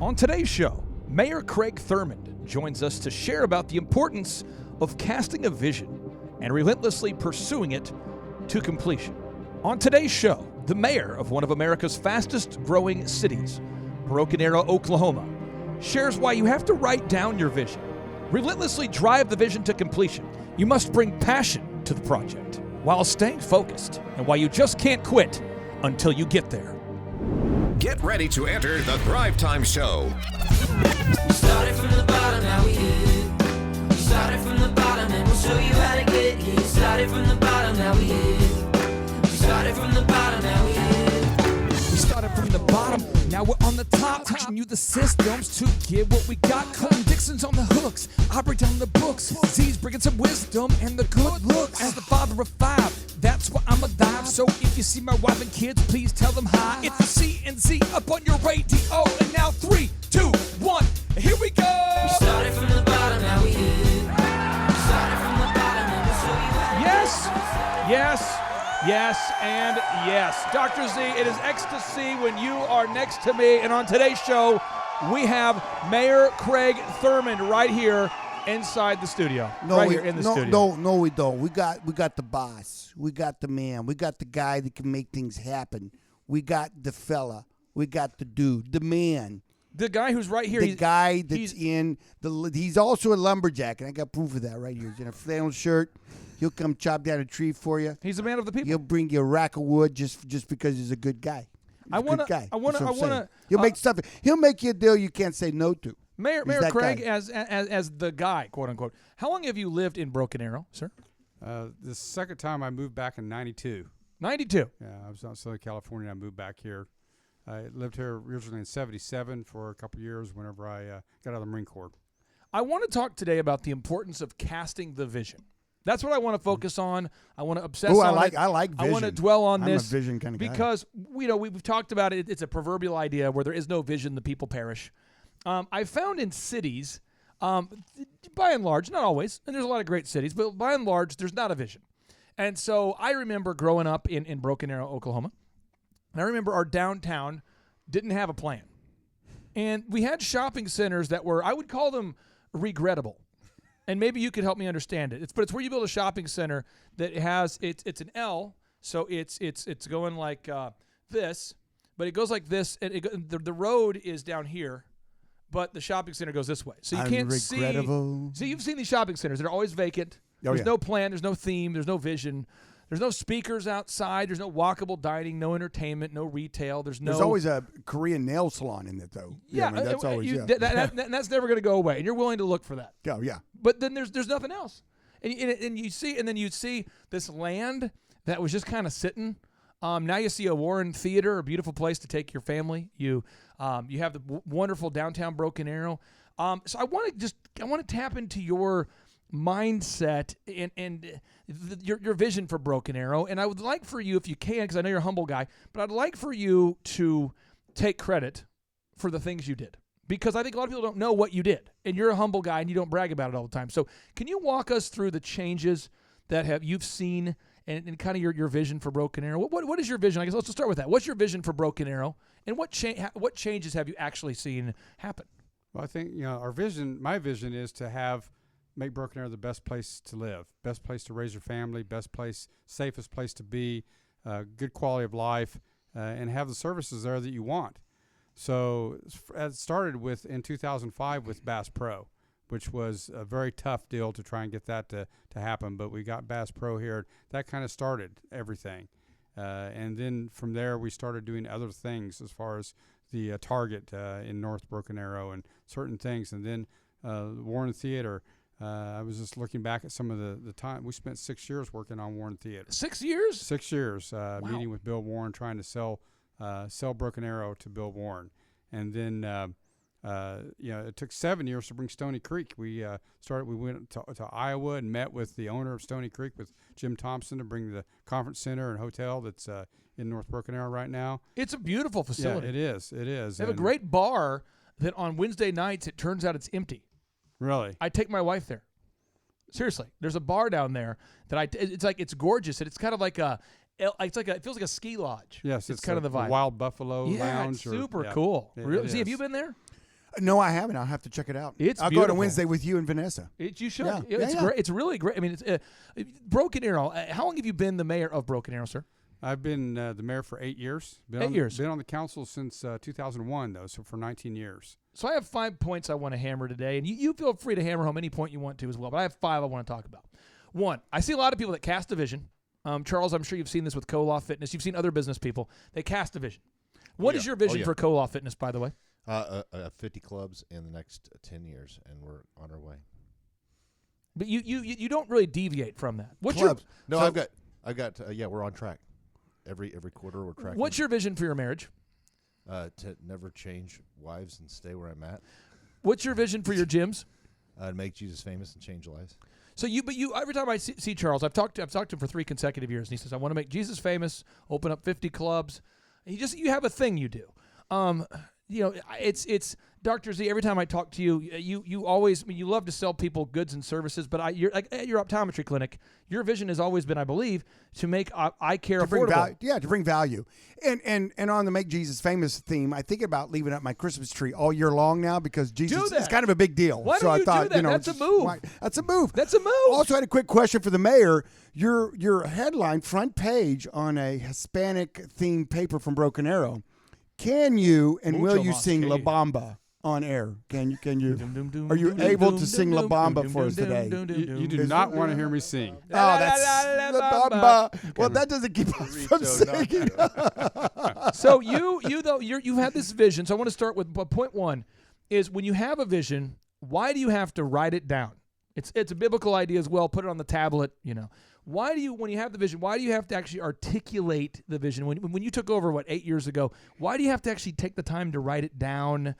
On today's show, Mayor Craig Thurmond joins us to share about the importance of casting a vision and relentlessly pursuing it to completion. On today's show, the mayor of one of America's fastest growing cities, Broken Arrow, Oklahoma, shares why you have to write down your vision. Relentlessly drive the vision to completion. You must bring passion to the project while staying focused, and why you just can't quit until you get there. Get ready to enter the Thrive Time Show. We started from the bottom, now we hit. We started from the bottom, and we'll show you how to get here. We started from the bottom, now we hit. We started from the bottom, now we hit. We started from the bottom, now we're on the top. Teaching you the systems to get what we got. Colton Dixon's on the hooks, I break down the books. Z's bringing some wisdom and the good looks. As the father of five, that's why I'm alive. So if you see my wife and kids, please tell them hi. It's the CNC up on your radio. And now 3, 2, 1, here we go. We started from the bottom, now we hit. We started from the bottom, and we'll show you how to Yes, yes, yes, and yes. Dr. Z, it is ecstasy when you are next to me. And on today's show, we have Mayor Craig Thurmond right here inside the studio. Here in the studio. No, we don't. We got the boss. We got the man. We got the guy that can make things happen. We got the fella. We got the dude, the man. The guy who's right here. The guy that's he's also a lumberjack, and I got proof of that right here. He's in a flannel shirt. He'll come chop down a tree for you. He's a man of the people. He'll bring you a rack of wood just because he's a good guy. I want to. He'll make stuff. He'll make you a deal you can't say no to. Mayor Craig, as the guy, quote unquote. How long have you lived in Broken Arrow, sir? The second time I moved back in 92. 92. Yeah, I was out in Southern California. I moved back here. I lived here originally in 77 for a couple of years whenever I got out of the Marine Corps. I want to talk today about the importance of casting the vision. That's what I want to focus on. I want to obsess on it. I like vision. I want to dwell on this. I'm a vision kind of guy. Because, we've talked about it. It's a proverbial idea where there is no vision, the people perish. I found in cities, by and large, not always, and there's a lot of great cities, but by and large, there's not a vision. And so I remember growing up in Broken Arrow, Oklahoma, and I remember our downtown didn't have a plan. And we had shopping centers that were, I would call them regrettable. And maybe you could help me understand it. But it's where you build a shopping center that has, it's an L, so it's going like this, but it goes like this, and the road is down here, but the shopping center goes this way. So you can't see. So you've seen these shopping centers that are always vacant. There's no plan. There's no theme. There's no vision. There's no speakers outside. There's no walkable dining, no entertainment, no retail. There's always a Korean nail salon in it, though. Yeah, that's always that's never going to go away, and you're willing to look for that. Oh, yeah. But then there's nothing else, and you see this land that was just kind of sitting. Now you see a Warren Theater, a beautiful place to take your family. You have the wonderful downtown Broken Arrow. So I want to tap into your mindset and your vision for Broken Arrow, and I would like for you, if you can, because I know you're a humble guy, but I'd like for you to take credit for the things you did, because I think a lot of people don't know what you did, and you're a humble guy and you don't brag about it all the time. So can you walk us through the changes that you've seen and kind of your vision for Broken Arrow? What is your vision? I guess let's just start with that. What's your vision for Broken Arrow, and what changes have you actually seen happen? Well, I think my vision is to make Broken Arrow the best place to live, best place to raise your family, best place, safest place to be, good quality of life, and have the services there that you want. So it started in 2005 with Bass Pro, which was a very tough deal to try and get that to happen. But we got Bass Pro here. That kind of started everything. And then from there, we started doing other things as far as the Target in North Broken Arrow and certain things. And then Warren Theater. I was just looking back at some of the time. We spent 6 years working on Warren Theater. 6 years? 6 years Wow. meeting with Bill Warren, trying to sell Broken Arrow to Bill Warren. And then it took 7 years to bring Stony Creek. We went to Iowa and met with the owner of Stony Creek, with Jim Thompson, to bring the conference center and hotel that's in North Broken Arrow right now. It's a beautiful facility. Yeah, it is. They have a great bar that on Wednesday nights it turns out it's empty. Really? I take my wife there. Seriously, there's a bar down there that it's gorgeous, and it's kind of like it feels like a ski lodge. Yes, it's kind of the vibe. Wild Buffalo Lounge. It's super cool. Really? Have you been there? No, I haven't. I'll have to check it out. It's I'll go beautiful. to Wednesday with you and Vanessa. You should. Yeah. It's Yeah. great. It's really great. I mean, it's Broken Arrow. How long have you been the mayor of Broken Arrow, sir? I've been the mayor for 8 years. 8 years. Been on the council since 2001, though, so for 19 years. So I have 5 points I want to hammer today, and you feel free to hammer home any point you want to as well, but I have 5 I want to talk about. 1, I see a lot of people that cast a vision. Charles, I'm sure you've seen this with Co-Law Fitness. You've seen other business people. They cast a vision. What is your vision for Co-Law Fitness, by the way? 50 clubs in the next 10 years, and we're on our way. But you don't really deviate from that. What's Clubs. No, so- I've got. Yeah, we're on track. Every quarter we're tracking. What's your vision for your marriage? To never change wives and stay where I'm at. What's your vision for your gyms? To make Jesus famous and change lives. So you every time I see Charles, I've talked to him for 3 consecutive years, and he says, I want to make Jesus famous, open up 50 clubs. And you have a thing you do. It's Dr. Z. Every time I talk to you, you always you love to sell people goods and services. But you're like at your optometry clinic, your vision has always been, I believe, to make eye care affordable. To bring value. And on the Make Jesus Famous theme, I think about leaving up my Christmas tree all year long now because Jesus is kind of a big deal. Why so don't I you thought, do that? That's a move. That's a move. That's a move. Also had a quick question for the mayor. Your headline front page on a Hispanic themed paper from Broken Arrow. Can you and Mucho will you mas sing que. La Bamba on air? Can you? Dum, Are you dum, able dum, to dum, sing La dum, Bamba dum, for us dum, today? dum, dum, You dum. do not want to hear me sing. Oh, that's La Bamba. Well, that doesn't keep us from singing. So you've had this vision. So I want to start with point 1 is when you have a vision, why do you have to write it down? It's a biblical idea as well. Put it on the tablet, Why do you, when you have the vision, why do you have to actually articulate the vision? When you took over, 8 years ago, why do you have to actually take the time to write it down?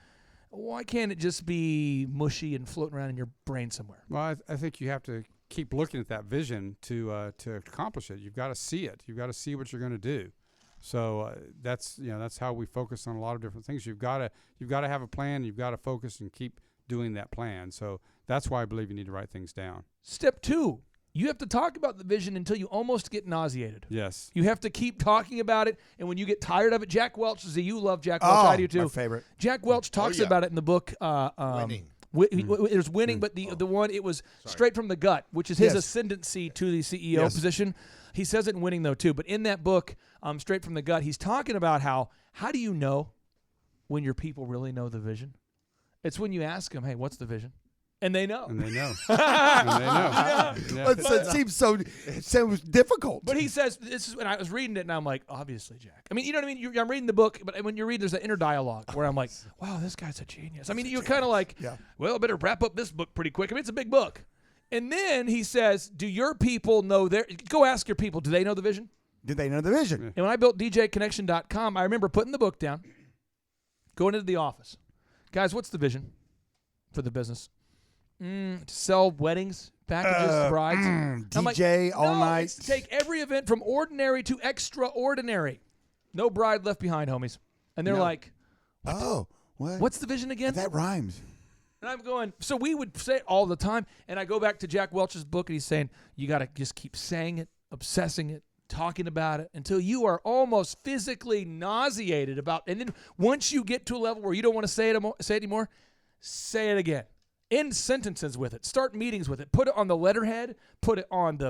Why can't it just be mushy and floating around in your brain somewhere? Well, I think you have to keep looking at that vision to accomplish it. You've got to see it. You've got to see what you're going to do. So that's how we focus on a lot of different things. You've got to have a plan. You've got to focus and keep doing that plan. So that's why I believe you need to write things down. Step 2. You have to talk about the vision until you almost get nauseated. Yes. You have to keep talking about it, and when you get tired of it, Jack Welch, you love Jack Welch, I do too. My favorite. Jack Welch talks about it in the book. Winning. There's winning, but the one, it was straight from the gut, which is his ascendancy to the CEO position. He says it in Winning, though, too. But in that book, straight from the gut, he's talking about how do you know when your people really know the vision? It's when you ask them, hey, what's the vision? And they know. And they know. Yeah. It seems so difficult. But he says, this is when I was reading it, and I'm like, obviously, Jack. I mean, you know what I mean? I'm reading the book, but when you read, there's an inner dialogue where I'm like, wow, this guy's a genius. I mean, you're kind of like, well, I better wrap up this book pretty quick. I mean, it's a big book. And then he says, do your people know go ask your people, do they know the vision? Did they know the vision? And when I built DJconnection.com, I remember putting the book down, going into the office. Guys, what's the vision for the business? To sell weddings, packages, brides. DJ all night. It's to take every event from ordinary to extraordinary. No bride left behind, homies. And they're like, what? What's the vision again? That rhymes. And I'm going, so we would say it all the time. And I go back to Jack Welch's book, and he's saying, you got to just keep saying it, obsessing it, talking about it until you are almost physically nauseated about it. And then once you get to a level where you don't want to say it anymore, say it again. End sentences with it. Start meetings with it. Put it on the letterhead. Put it on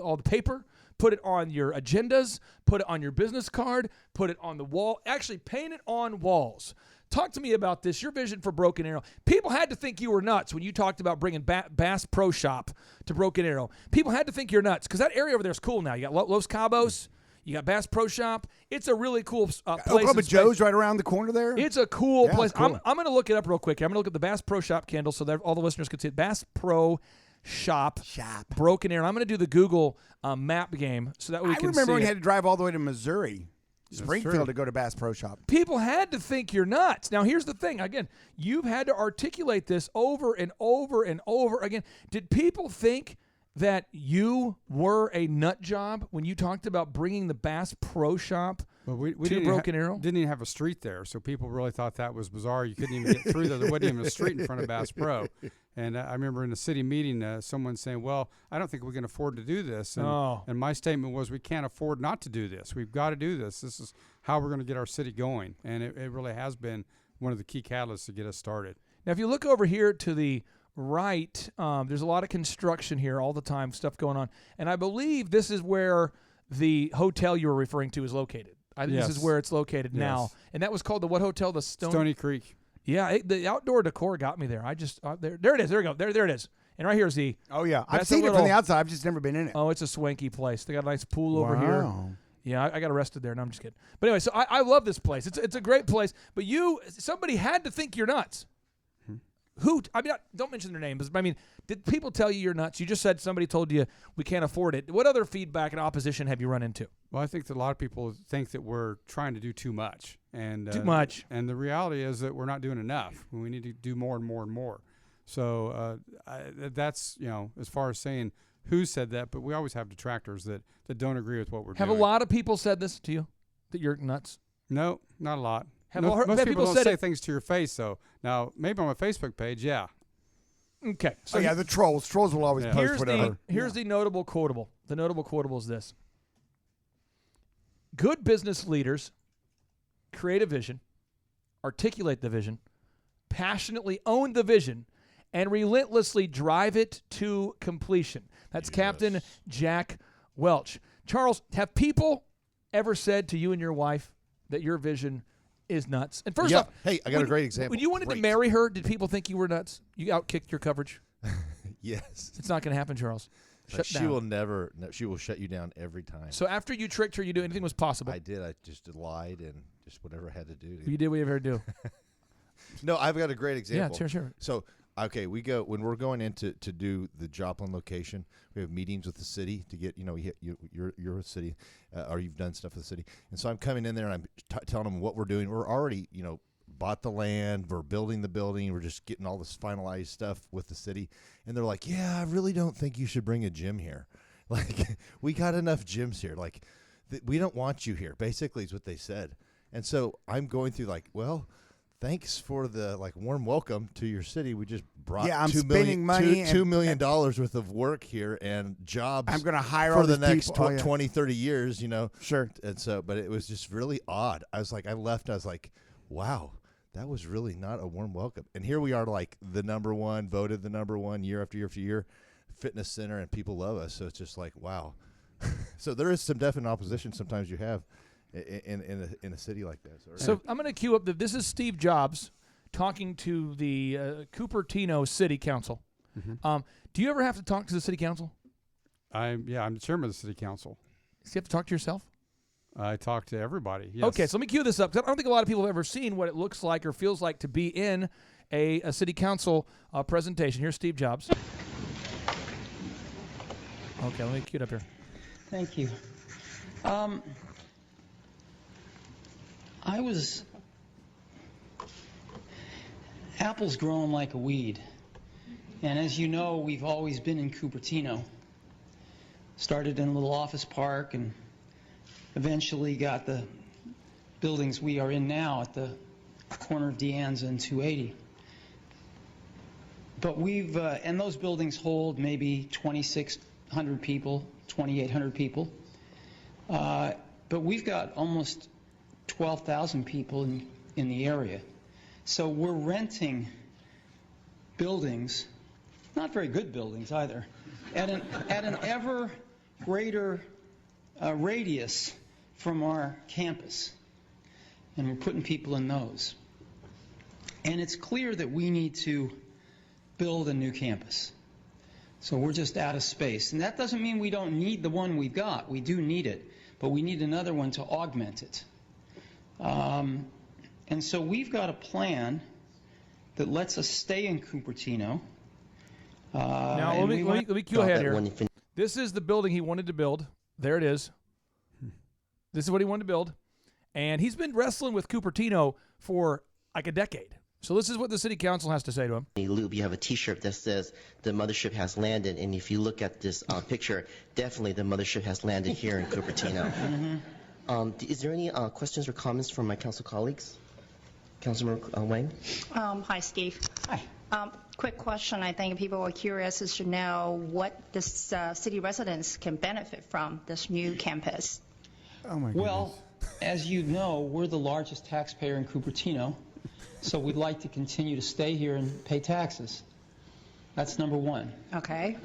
all the paper. Put it on your agendas. Put it on your business card. Put it on the wall. Actually, paint it on walls. Talk to me about this. Your vision for Broken Arrow. People had to think you were nuts when you talked about bringing Bass Pro Shop to Broken Arrow. People had to think you're nuts because that area over there is cool now. You got Los Cabos. You got Bass Pro Shop. It's a really cool place. Oklahoma Joe's right around the corner there. It's a cool place. Cool. I'm going to look it up real quick. I'm going to look at the Bass Pro Shop candle so that all the listeners can see it. Bass Pro Shop. Broken Arrow. I'm going to do the Google map game so that we can see I remember when it. you had to drive all the way to Missouri, Springfield, to go to Bass Pro Shop. People had to think you're nuts. Now, here's the thing. Again, you've had to articulate this over and over and over again. Did people think that you were a nut job when you talked about bringing the Bass Pro Shop to Broken Arrow? Didn't even have a street there, so people really thought that was bizarre. You couldn't even get through there. There wasn't even a street in front of Bass Pro. And I remember in a city meeting, someone saying, well, I don't think we can afford to do this. And my statement was, we can't afford not to do this. We've got to do this. This is how we're going to get our city going. And it really has been one of the key catalysts to get us started. Now, if you look over here to the right, there's a lot of construction here all the time, stuff going on. And I believe this is where the hotel you were referring to is located. I think this is where it's located now. And that was called the what hotel? The Stony Creek. Yeah, the outdoor decor got me there. I just there it is. There we go. There it is. And right here is the. Oh yeah, I've that's seen a it from the little- outside. I've just never been in it. Oh, it's a swanky place. They got a nice pool over here. Wow. Yeah, I got arrested there. No, I'm just kidding. But anyway, so I love this place. It's a great place. But somebody had to think you're nuts. Who? I mean, don't mention their names. But I mean, did people tell you you're nuts? You just said somebody told you we can't afford it. What other feedback and opposition have you run into? Well, I think that a lot of people think that we're trying to do too much. And Too much. And the reality is that we're not doing enough. We need to do more and more and more. So that's, as far as saying who said that, but we always have detractors that don't agree with what we're Have doing. a lot of people said this to you, that you're nuts? No, not a lot. Have Most people people don't said say it- things to your face, though. Now, maybe on my Facebook page, yeah. Okay. So Oh yeah, the trolls. Trolls will always Yeah. post whatever. Here's the notable quotable. The notable quotable is this. Good business leaders create a vision, articulate the vision, passionately own the vision, and relentlessly drive it to completion. That's Captain Jack Welch. Charles, have people ever said to you and your wife that your vision is nuts? And first Yeah. off, Hey, I got a great example. when you wanted to Great. marry her, did people think you were nuts? You outkicked your coverage? Yes. It's not going to happen, Charles. But Shut she down. will never. No, she will shut you down every time. So after you tricked her, you do anything was possible. I did. I just lied and just whatever I had to do. You did what you ever do. No, I've got a great example. Yeah, sure. So, okay, when we're going in to do the Joplin location, we have meetings with the city to get, you're a city, or you've done stuff with the city. And so I'm coming in there and I'm telling them what we're doing. We're already, bought the land. We're building the building. We're just getting all this finalized stuff with the city. And they're like, yeah, I really don't think you should bring a gym here. Like, we got enough gyms here. Like, we don't want you here, basically is what they said. And so I'm going through like, well, thanks for the warm welcome to your city. We just brought I'm $2 spending money $2 and- million worth of work here and jobs. I'm going to hire for all the these next people. Oh, yeah. 20, 30 years, Sure. And so, but it was just really odd. I was like, I left. I was like, wow, that was really not a warm welcome. And here we are, like the number one, voted the number one year after year after year, fitness center, and people love us. So it's just like, wow. So there is some definite opposition sometimes you have in a city like that. So I'm going to cue up this is Steve Jobs talking to the Cupertino City Council. Mm-hmm. Do you ever have to talk to the City Council? I'm the chairman of the city council. Do you have to talk to yourself? I talk to everybody. Yes. Okay, so let me cue this up. 'Cause I don't think a lot of people have ever seen what it looks like or feels like to be in a City Council presentation. Here's Steve Jobs. Okay, let me cue it up here. Thank you. Apple's growing like a weed. And as you know, we've always been in Cupertino. Started in a little office park and eventually got the buildings we are in now at the corner of Deanza and 280. But and those buildings hold maybe 2,600 people, 2,800 people. But we've got almost 12,000 people in the area. So we're renting buildings, not very good buildings either, at an ever greater radius from our campus. And we're putting people in those. And it's clear that we need to build a new campus. So we're just out of space. And that doesn't mean we don't need the one we've got. We do need it. But we need another one to augment it. And so we've got a plan that lets us stay in Cupertino. Now, let me cue ahead here. This is the building he wanted to build. There it is. This is what he wanted to build. And he's been wrestling with Cupertino for like a decade. So this is what the city council has to say to him. Loop, you have a T-shirt that says the mothership has landed, and if you look at this picture, definitely the mothership has landed here in Cupertino. Is there any questions or comments from my council colleagues? Councilman Wang? Hi, Steve. Hi. Quick question. I think people are curious as to know what this city residents can benefit from this new campus. Oh my goodness. Well, as you know, we're the largest taxpayer in Cupertino, So we'd like to continue to stay here and pay taxes. That's number one. Okay.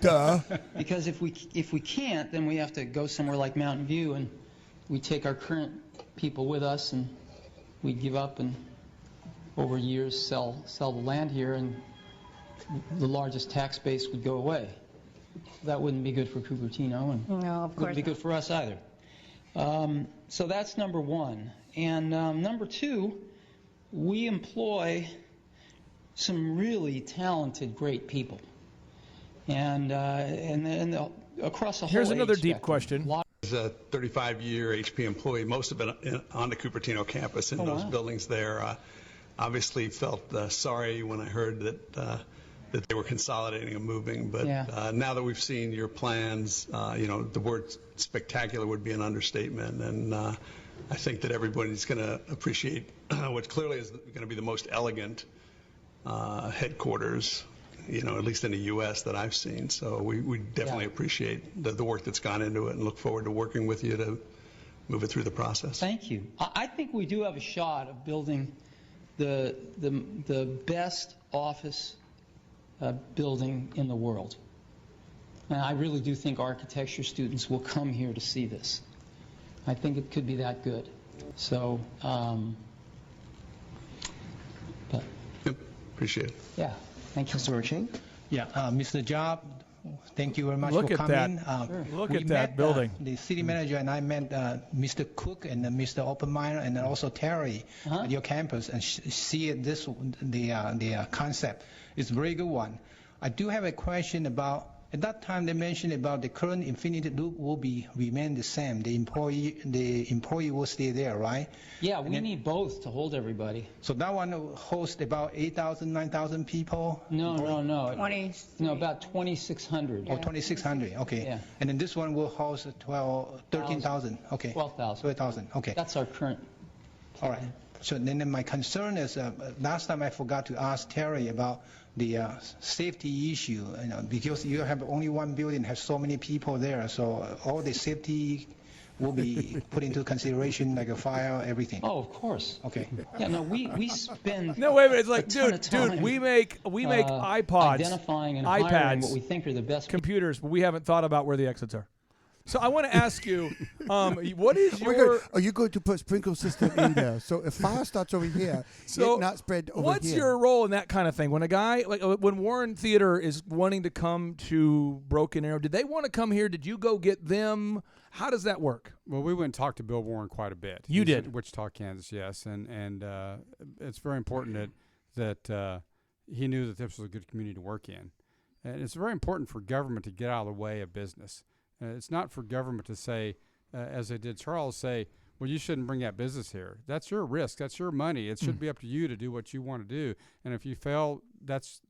Duh. Because if we can't, then we have to go somewhere like Mountain View, and we take our current people with us, and we give up and over years sell the land here, and the largest tax base would go away. That wouldn't be good for Cupertino, and No, of course wouldn't be not. good for us either. So that's number one. And number two, we employ some really talented, great people, and across the whole Here's another age deep spectrum. question. As a 35-year HP employee, most of it on the Cupertino campus in those wow. buildings there. Obviously felt sorry when I heard that they were consolidating and moving. But Yeah. now that we've seen your plans, the word spectacular would be an understatement. And I think that everybody's going to appreciate what clearly is going to be the most elegant headquarters, at least in the U.S. that I've seen. So we definitely appreciate the work that's gone into it and look forward to working with you to move it through the process. Thank you. I think we do have a shot of building the best office building in the world. And I really do think architecture students will come here to see this. I think it could be that good. So, but Yep, appreciate it. yeah, thank you. Councilmember Ching? Yeah, Mr. Job, thank you very much Look for at that. coming. Look We at that met, building. The city manager and I met Mr. Cook and Mr. Oppenmeyer and then also Terry at your campus and see the concept. It's a very good one. I do have a question about, at that time they mentioned about the current Infinity Loop will remain the same. The employee will stay there, right? Yeah, we need both to hold everybody. So that one will host about 8,000, 9,000 people? No. 20. No, about 2,600. Or 2,600, okay. Yeah. And then this one will host 13,000, okay. 12,000. 12,000, okay. That's our current. All right. So then my concern is, last time I forgot to ask Terry about the safety issue, because you have only one building, has so many people there, so all the safety will be put into consideration, like a fire, everything. Oh, of course. Okay. Yeah, no, we spend No, wait a minute. It's like, a ton of dude, time, we make iPods, identifying and hiring iPads, what we think are the best. computers, but we haven't thought about where the exits are. So I want to ask you, what is your Are you going to put sprinkler system in there? So if fire starts over here, So it not spread over what's here. your role in that kind of thing? When a guy like when Warren Theater is wanting to come to Broken Arrow, did they want to come here? Did you go get them? How does that work? Well, we went and talked to Bill Warren quite a bit. You He's did? at Wichita, Kansas, yes. And it's very important that he knew that this was a good community to work in. And it's very important for government to get out of the way of business. It's not for government to say, as they did Charles, say, well, you shouldn't bring that business here. That's your risk. That's your money. It should be up to you to do what you want to do. And if you fail, that's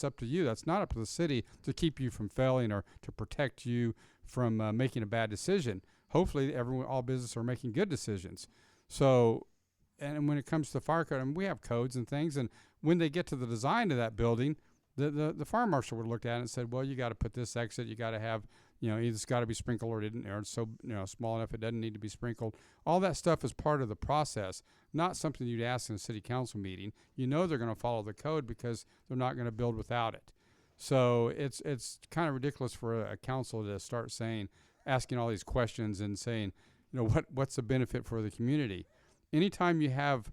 up to you. That's not up to the city to keep you from failing or to protect you from making a bad decision. Hopefully, all businesses are making good decisions. So, and when it comes to the fire code, we have codes and things. And when they get to the design of that building, the fire marshal would have looked at it and said, well, you got to put this exit. You got to have, either it's got to be sprinkled or it didn't, or it's so small enough it doesn't need to be sprinkled. All that stuff is part of the process, not something you'd ask in a city council meeting. They're going to follow the code because they're not going to build without it. So it's kind of ridiculous for a council to start asking all these questions and saying, what's the benefit for the community? Anytime you have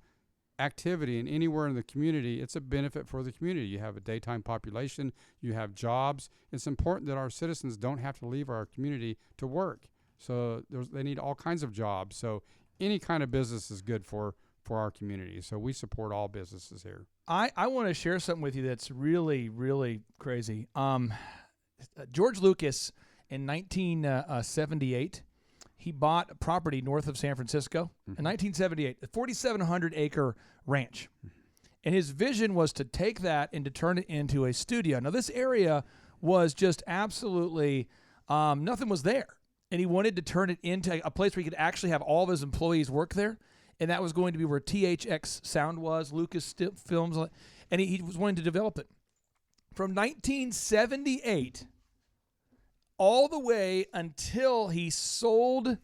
activity in anywhere in the community, it's a benefit for the community. You have a daytime population, you have jobs. It's important that our citizens don't have to leave our community to work. So they need all kinds of jobs. So any kind of business is good for our community. So we support all businesses here. I want to share something with you that's really, really crazy. George Lucas in 1978, he bought a property north of San Francisco in 1978, a 4,700-acre ranch. And his vision was to take that and to turn it into a studio. Now, this area was just absolutely, nothing was there. And he wanted to turn it into a place where he could actually have all of his employees work there. And that was going to be where THX Sound was, Lucas Films, and he was wanting to develop it. From 1978 all the way until he sold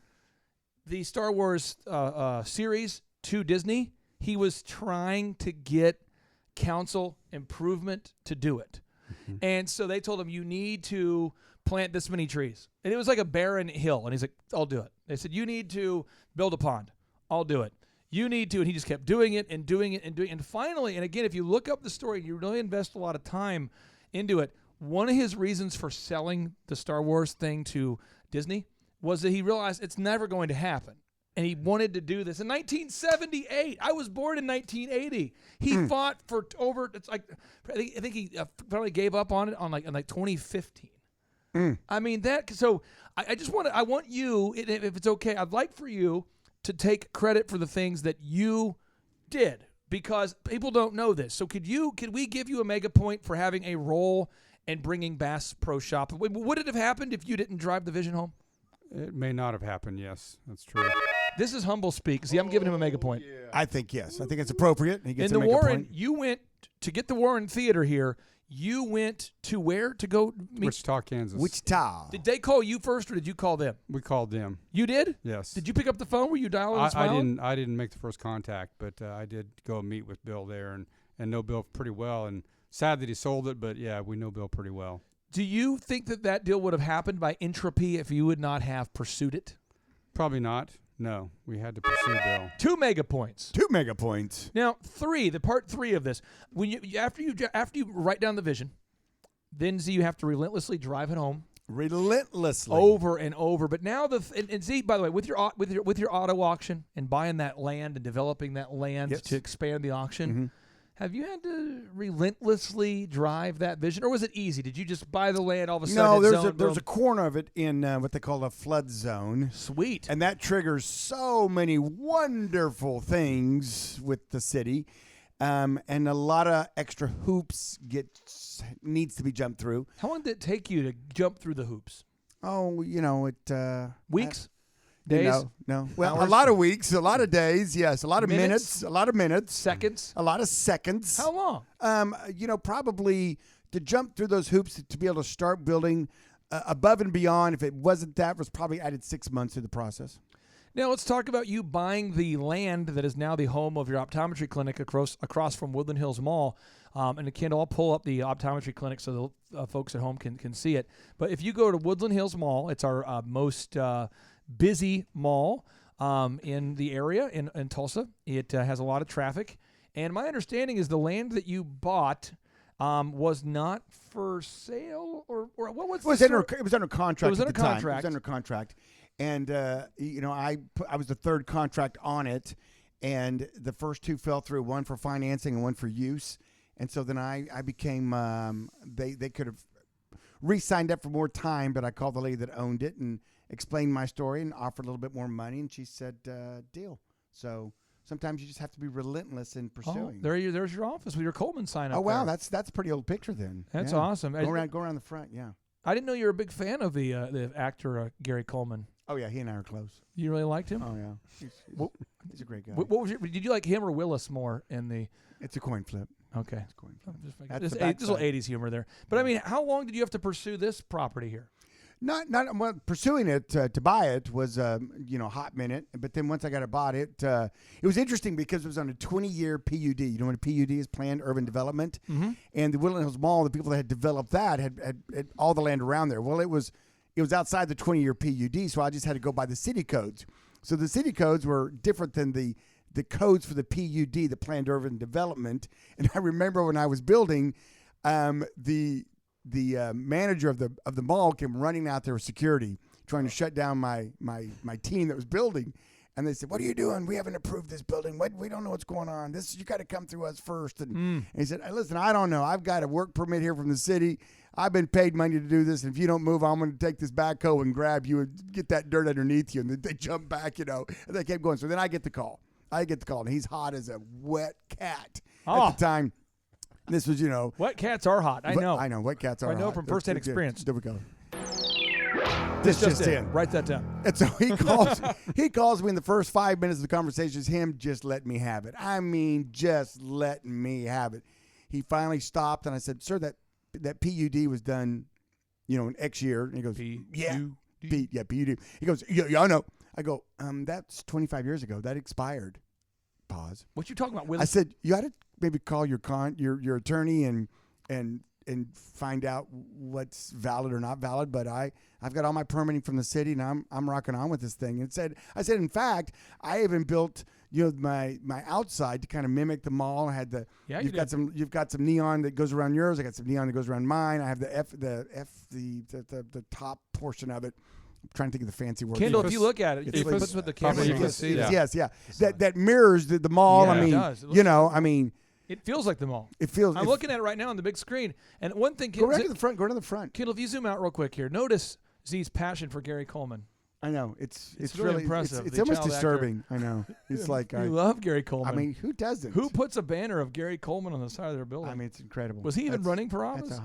the Star Wars series to Disney, He was trying to get council improvement to do it. And so they told him, you need to plant this many trees. And it was like a barren hill. And he's like, I'll do it. They said, you need to build a pond. I'll do it. You need to. And he just kept doing it and doing it and doing it. And finally, and again, if you look up the story and you really invest a lot of time into it, one of his reasons for selling the Star Wars thing to Disney was that he realized it's never going to happen. And he wanted to do this in 1978. I was born in 1980. He fought for over. It's like I think he finally gave up on it in like 2015. I mean that. So I just want to. I want you, if it's okay, I'd like for you to take credit for the things that you did, because people don't know this. So could we give you a mega point for having a role in bringing Bass Pro Shop? Would it have happened if you didn't drive the vision home? It may not have happened. Yes, that's true. This is humble speak. See, I'm giving him a mega point. Yeah. I think yes. I think it's appropriate. He gets in a the mega Warren, point. you went to get the Warren Theater here. You went to where to go meet? Wichita, Kansas. Wichita. Did they call you first, or did you call them? We called them. You did? Yes. Did you pick up the phone? Were you dialing and smiling? I didn't make the first contact, but I did go meet with Bill there and know Bill pretty well. And sad that he sold it, but yeah, we know Bill pretty well. Do you think that deal would have happened by entropy if you would not have pursued it? Probably not. No, we had to pursue Bill. 2 mega points. 2 mega points. Now, the part 3 of this, when you after you write down the vision, then see you have to relentlessly drive it home. Relentlessly. Over and over. But now and see, by the way, with your auto auction and buying that land and developing that land to expand the auction, have you had to relentlessly drive that vision, or was it easy? Did you just buy the land all of a sudden? No, there's a corner of it in what they call a flood zone. Sweet. And that triggers so many wonderful things with the city. And a lot of extra hoops needs to be jumped through. How long did it take you to jump through the hoops? Oh, weeks? Days? No. Well, Hours? a lot of weeks, a lot of days, yes. A lot of minutes, a lot of minutes. Seconds? A lot of seconds. How long? Probably to jump through those hoops to be able to start building above and beyond. If it wasn't that, was probably added 6 months to the process. Now let's talk about you buying the land that is now the home of your optometry clinic across from Woodland Hills Mall. And again, I'll pull up the optometry clinic so the folks at home can see it. But if you go to Woodland Hills Mall, it's our most busy mall in the area in Tulsa. It has a lot of traffic. And my understanding is the land that you bought was not for sale, or what was it? It was under contract. It was under contract. It was under contract. And, I was the third contract on it, and the first 2 fell through, one for financing and one for use. And so then I became, they could have re-signed up for more time, but I called the lady that owned it and explained my story and offered a little bit more money, and she said, deal. So sometimes you just have to be relentless in pursuing. There's your office with your Coleman sign up. Oh, wow, there. that's a pretty old picture then. That's awesome. Go around the front, yeah. I didn't know you were a big fan of the actor Gary Coleman. Oh, yeah, he and I are close. You really liked him? Oh, yeah. He's a great guy. What was did you like him or Willis more in the... It's a coin flip. Okay. It's a coin flip. There's a little 80s humor there. But, I mean, how long did you have to pursue this property here? Not pursuing it to buy it was a hot minute, but then once I got it bought, it was interesting because it was on a 20-year PUD. You know what a PUD is? Planned Urban Development, and the Woodland Hills Mall, the people that had developed that had all the land around there. Well, it was outside the 20-year PUD, so I just had to go by the city codes. So the city codes were different than the codes for the PUD, the Planned Urban Development. And I remember when I was building, the manager of the mall came running out there with security, trying to shut down my team that was building. And they said, "What are you doing? We haven't approved this building. We don't know what's going on. You got to come through us first." And he said, "Hey, listen, I don't know. I've got a work permit here from the city. I've been paid money to do this. And if you don't move, I'm going to take this backhoe and grab you and get that dirt underneath you." And they jump back, and they kept going. So then I get the call. And he's hot as a wet cat at the time. This was, Wet cats are hot. I know. I know. Wet cats are hot. I know from firsthand experience. There we go. This just in. Write that down. And so he calls me in the first 5 minutes of the conversation. Is him just letting me have it. I mean, just letting me have it. He finally stopped, and I said, "Sir, that PUD was done, in X year." And he goes, PUD. He goes, "Yeah, I know." I go, "That's 25 years ago. That expired." Pause. What you talking about? I said you ought to maybe call your attorney and find out what's valid or not valid. But I've got all my permitting from the city, and I'm rocking on with this thing. And I said, in fact, I even built my outside to kind of mimic the mall. I had you've got some neon that goes around yours. I got some neon that goes around mine. I have the top portion of it. I'm trying to think of the fancy word. Kendall, if you look at it, it's with the camera, you can see that. Yes, yeah. That mirrors the mall. Yeah, I mean, it does. I mean. It feels like the mall. I'm looking at it right now on the big screen. And one thing, go right to the front. Go to the front. Kendall, if you zoom out real quick here, notice Z's passion for Gary Coleman. I know it's really impressive. It's almost disturbing. I know. It's like you love Gary Coleman. I mean, who doesn't? Who puts a banner of Gary Coleman on the side of their building? I mean, it's incredible. Was he even running for office?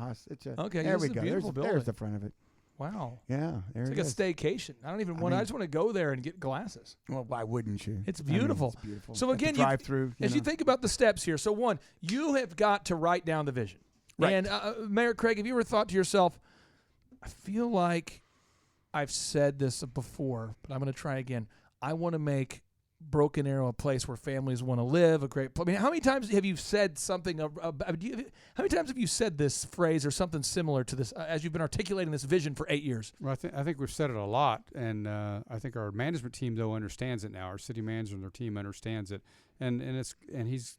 Okay. There we go. There's the front of it. Wow. Yeah. It's like a staycation. I don't even want. I just want to go there and get glasses. Well, why wouldn't you? It's beautiful. It's beautiful. So again, drive through. As you think about the steps here, so one, you have got to write down the vision. Right. And Mayor Craig, have you ever thought to yourself, I feel like I've said this before, but I'm going to try again. I want to make Broken Arrow a place where families want to live, a great place. I mean, how many times have you said something? How many times have you said this phrase or something similar to this as you've been articulating this vision for 8 years? Well, I think we've said it a lot, and I think our management team though understands it now. Our city manager and their team understands it, and he's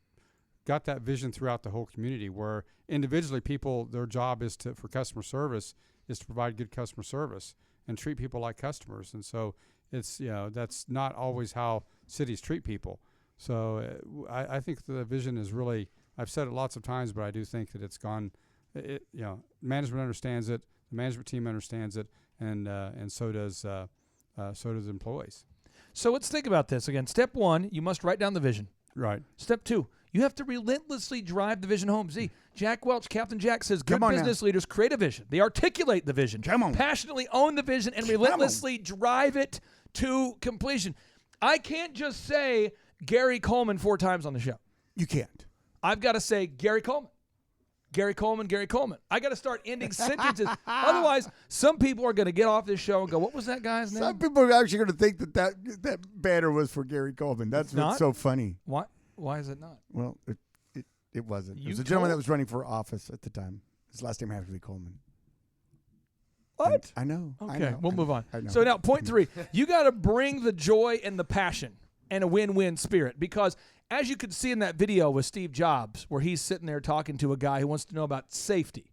got that vision throughout the whole community. Where individually, people, their job is for customer service is to provide good customer service and treat people like customers, and so it's that's not always how cities treat people. So I think the vision is really, I've said it lots of times, but I do think that it's gone. Management understands it, the management team understands it, and so does employees. So let's think about this again. Step one, you must write down the vision. Right. Step two, you have to relentlessly drive the vision home. See, Jack Welch, Captain Jack says, good business leaders create a vision. They articulate the vision, passionately own the vision, and relentlessly drive it to completion. I can't just say Gary Coleman 4 times on the show. You can't. I've got to say Gary Coleman. Gary Coleman, Gary Coleman. I got to start ending sentences. Otherwise, some people are going to get off this show and go, what was that guy's name? Some people are actually going to think that banner was for Gary Coleman. That's what's so funny. Why is it not? Well, it wasn't. It was a gentleman that was running for office at the time. His last name happened to be Coleman. What? I know. Okay, I know, we'll move on. I know. So now, point 3, you got to bring the joy and the passion and a win-win spirit, because as you could see in that video with Steve Jobs, where he's sitting there talking to a guy who wants to know about safety.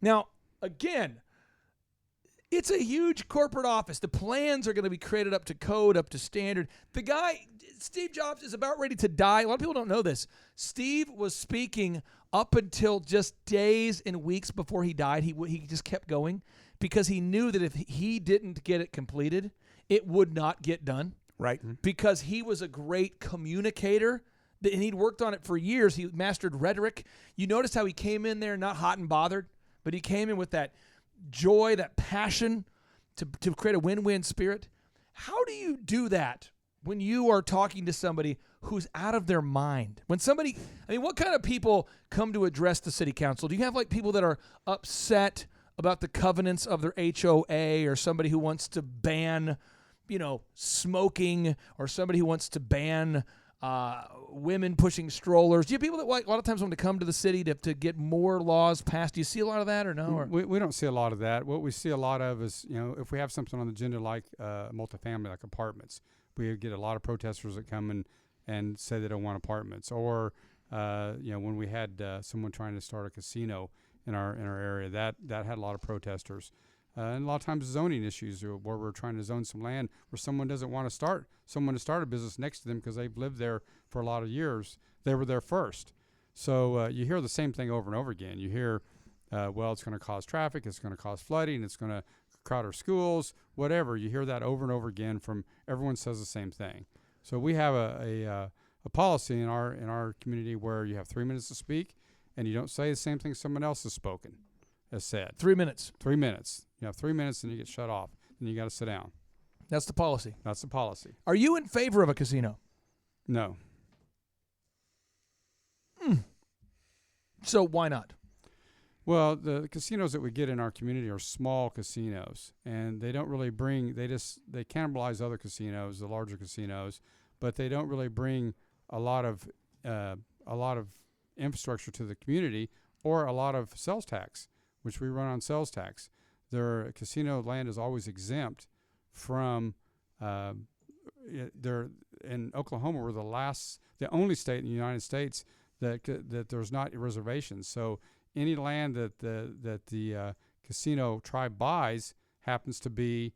Now, again, it's a huge corporate office. The plans are going to be created up to code, up to standard. The guy, Steve Jobs, is about ready to die. A lot of people don't know this. Steve was speaking up until just days and weeks before he died. He just kept going because he knew that if he didn't get it completed, it would not get done. Right. Because he was a great communicator, and he'd worked on it for years. He mastered rhetoric. You notice how he came in there not hot and bothered, but he came in with that joy, that passion to create a win-win spirit. How do you do that when you are talking to somebody who's out of their mind? When somebody, what kind of people come to address the city council? Do you have people that are upset about the covenants of their HOA, or somebody who wants to ban smoking, or somebody who wants to ban women pushing strollers? Do you have people that a lot of times want to come to the city to get more laws passed? Do you see a lot of that or no? Or? We don't see a lot of that. What we see a lot of is, if we have something on the agenda like multifamily, like apartments, we get a lot of protesters that come and say they don't want apartments. Or, when we had someone trying to start a casino in our area, that had a lot of protesters. And a lot of times zoning issues where we're trying to zone some land where someone doesn't want to start a business next to them because they've lived there for a lot of years. They were there first. So you hear the same thing over and over again. You hear, it's going to cause traffic, it's going to cause flooding, it's going to crowd our schools, whatever. You hear that over and over again from everyone says the same thing. So we have a policy in our community where you have 3 minutes to speak and you don't say the same thing someone else has spoken. As said. 3 minutes. 3 minutes. You have 3 minutes and you get shut off. Then you got to sit down. That's the policy. That's the policy. Are you in favor of a casino? No. So why not? Well, the casinos that we get in our community are small casinos, and they don't really bring, they cannibalize other casinos, the larger casinos, but they don't really bring a lot of infrastructure to the community, or a lot of sales tax, which we run on sales tax. Their casino land is always exempt from. They're in Oklahoma. We're the only state in the United States that there's not reservations. So any land that the casino tribe buys happens to be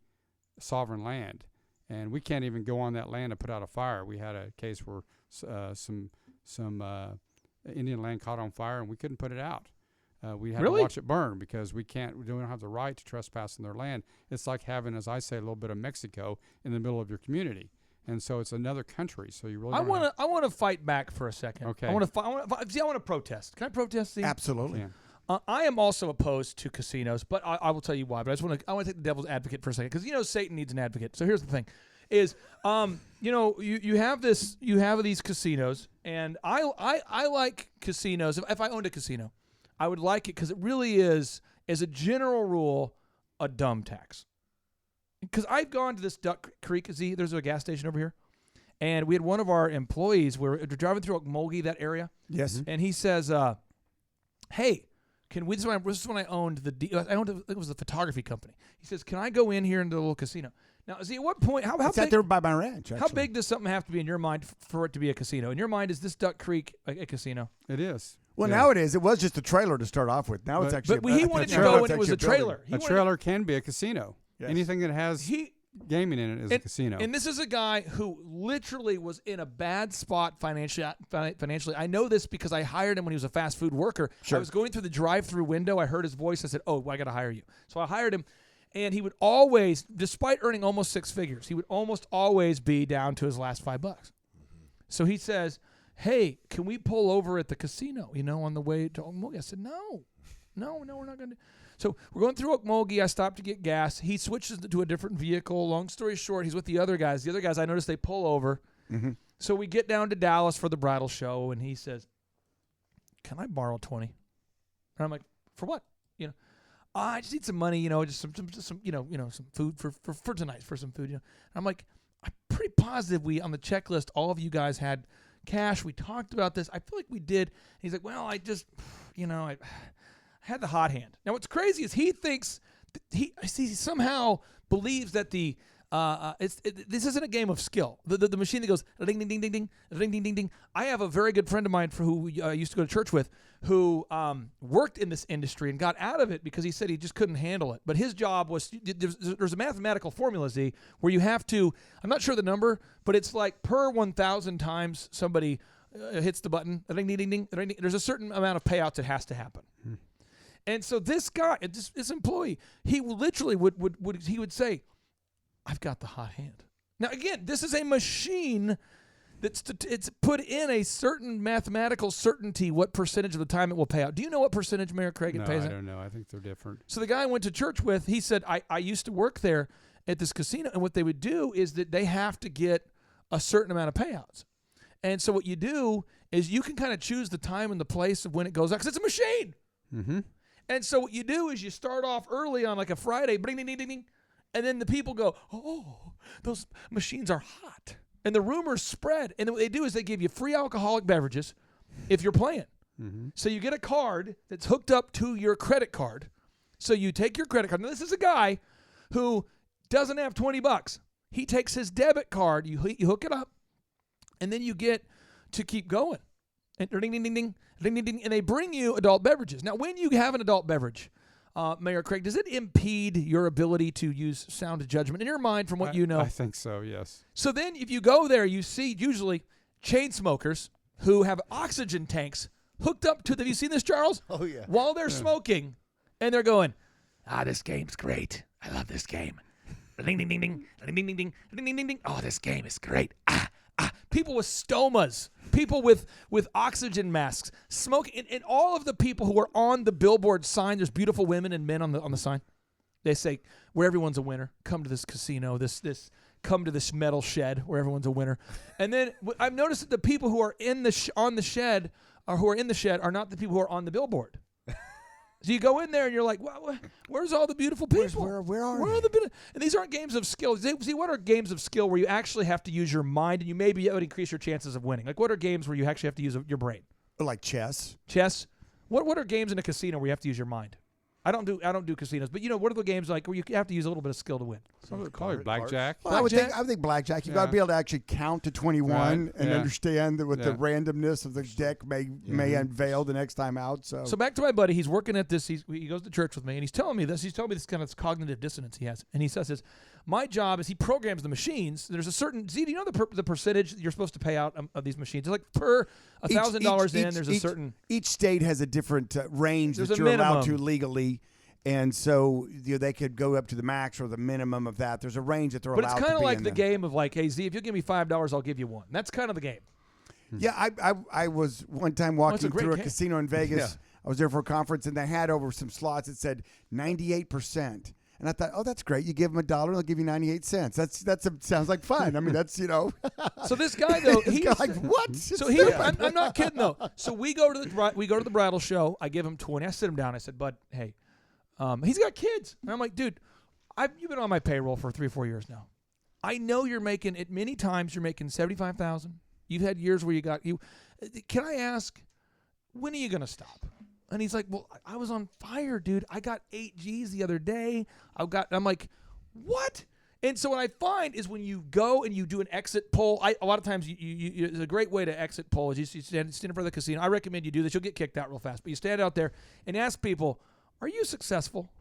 sovereign land, and we can't even go on that land and put out a fire. We had a case where some Indian land caught on fire, and we couldn't put it out. We had to watch it burn because we don't have the right to trespass on their land. It's like having, as I say, a little bit of Mexico in the middle of your community, and so it's another country. So you really I want to fight back for a second. Okay. I want to protest. Can I protest? Steve? Absolutely. I am also opposed to casinos, but I will tell you why. But I want to take the devil's advocate for a second, because Satan needs an advocate. So here's the thing: is you have these casinos, and I like casinos. If I owned a casino, I would like it because it really is, as a general rule, a dumb tax. Because I've gone to this Duck Creek. There's a gas station over here, and we had one of our employees. We were driving through Okmulgee, that area. Yes. And he says, "Hey, can we?" This is when I owned it was a photography company. He says, "Can I go in here into the little casino?" Now, at what point? How it's big? out there by my ranch. Actually. How big does something have to be in your mind for it to be a casino? In your mind, is this Duck Creek a casino? It is. Well, nowadays it was just a trailer to start off with. Now it's actually. But he wanted to go, and it was a trailer. A trailer can be a casino. Yes. Anything that has gaming in it is a casino. And this is a guy who literally was in a bad spot financially. I know this because I hired him when he was a fast food worker. Sure. I was going through the drive-through window. I heard his voice. I said, "Oh, well, I got to hire you." So I hired him. And he would always, despite earning almost six figures, he would almost always be down to his last $5. So he says, "Hey, can we pull over at the casino, on the way to Okmulgee?" I said, No, we're not going to. So we're going through Okmulgee. I stopped to get gas. He switches to a different vehicle. Long story short, he's with the other guys. The other guys, I noticed they pull over. Mm-hmm. So we get down to Dallas for the bridal show, and he says, "Can I borrow 20?" And I'm like, "For what?" I just need some money, just some some food for tonight, for some food, And I'm like, I'm pretty positive on the checklist, all of you guys had cash. We talked about this. I feel like we did. And he's like, "Well, I just, I had the hot hand." Now, what's crazy is he thinks he somehow believes that this isn't a game of skill. The machine that goes ding ding ding ding ding ding ding ding ding. I have a very good friend of mine who I used to go to church with, who worked in this industry and got out of it because he said he just couldn't handle it. But his job was, there's a mathematical formula, Z, where you have to, I'm not sure the number, but it's like per 1,000 times somebody hits the button, ding ding ding ding, there's a certain amount of payouts that has to happen. And so this guy, this employee, he literally would say, "I've got the hot hand." Now, again, this is a machine it's put in a certain mathematical certainty what percentage of the time it will pay out. Do you know what percentage, Mayor Craig, it pays out? I don't know. I think they're different. So the guy I went to church with, he said, I used to work there at this casino, and what they would do is that they have to get a certain amount of payouts. And so what you do is you can kind of choose the time and the place of when it goes out, because it's a machine. Mm-hmm. And so what you do is you start off early on like a Friday, ding, ding, ding, ding, ding, and then the people go, "Oh, those machines are hot." And the rumors spread. And then what they do is they give you free alcoholic beverages if you're playing. Mm-hmm. So you get a card that's hooked up to your credit card. So you take your credit card. Now, this is a guy who doesn't have $20. He takes his debit card, you hook it up, and then you get to keep going. And ding, ding, ding, ding, ding, ding, ding, and they bring you adult beverages. Now, when you have an adult beverage, Mayor Craig, does it impede your ability to use sound judgment in your mind from what you know? I think so, yes. So then if you go there, you see usually chain smokers who have oxygen tanks hooked up to them. Have you seen this, Charles? Oh, yeah. While they're smoking, and they're going, "This game's great. I love this game. Ding, ding, ding, ding, ding, ding, ding, ding, ding, ding, ding, ding. Oh, this game is great. People with stomas, people with oxygen masks, smoking, and all of the people who are on the billboard sign, there's beautiful women and men on the sign. They say, "Where everyone's a winner, come to this casino, come to this metal shed where everyone's a winner." And then I've noticed that the people who are in the shed are not the people who are on the billboard. So you go in there and you're like, where's all the beautiful people? Where are all the and these aren't games of skill. See, what are games of skill where you actually have to use your mind and you maybe would increase your chances of winning? Like, what are games where you actually have to use your brain? Like chess. Chess. What are games in a casino where you have to use your mind? I don't do casinos, but what are the games like where you have to use a little bit of skill to win? Probably blackjack. Well, I would think blackjack. You got to be able to actually count to 21 and understand that what the randomness of the deck may unveil the next time out. So back to my buddy. He's working at this. He goes to church with me, and he's telling me this. He's telling me this kind of cognitive dissonance he has, and he says, "My job is he programs the machines. There's a certain. Do you know the percentage you're supposed to pay out of these machines? It's like per $1,000 in. There's a certain. Each state has a different range There's that a you're allowed minimum. to legally." And so they could go up to the max or the minimum of that. There's a range that they're allowed to be in. But it's kind of like the game of like, hey, Z, if you give me $5, I'll give you $1. That's kind of the game. Yeah, I was one time walking through a casino in Vegas. I was there for a conference, and they had over some slots that said 98%. And I thought, oh, that's great. You give them $1, they'll give you 98 cents. Sounds like fun. I mean, that's So this guy though, he's like what? So I'm not kidding though. So we go to the bridal show. I give him 20. I sit him down. I said, bud, hey. He's got kids. And I'm like, dude, you've been on my payroll for 3 or 4 years now. I know you're making it many times. You're making $75,000. You've had years where can I ask, when are you going to stop? And he's like, well, I was on fire, dude. I got 8 G's the other day. I'm like, what? And so what I find is when you go and you do an exit poll, a lot of times it's a great way to exit poll is you stand in front of the casino. I recommend you do this. You'll get kicked out real fast. But you stand out there and ask people, are you successful?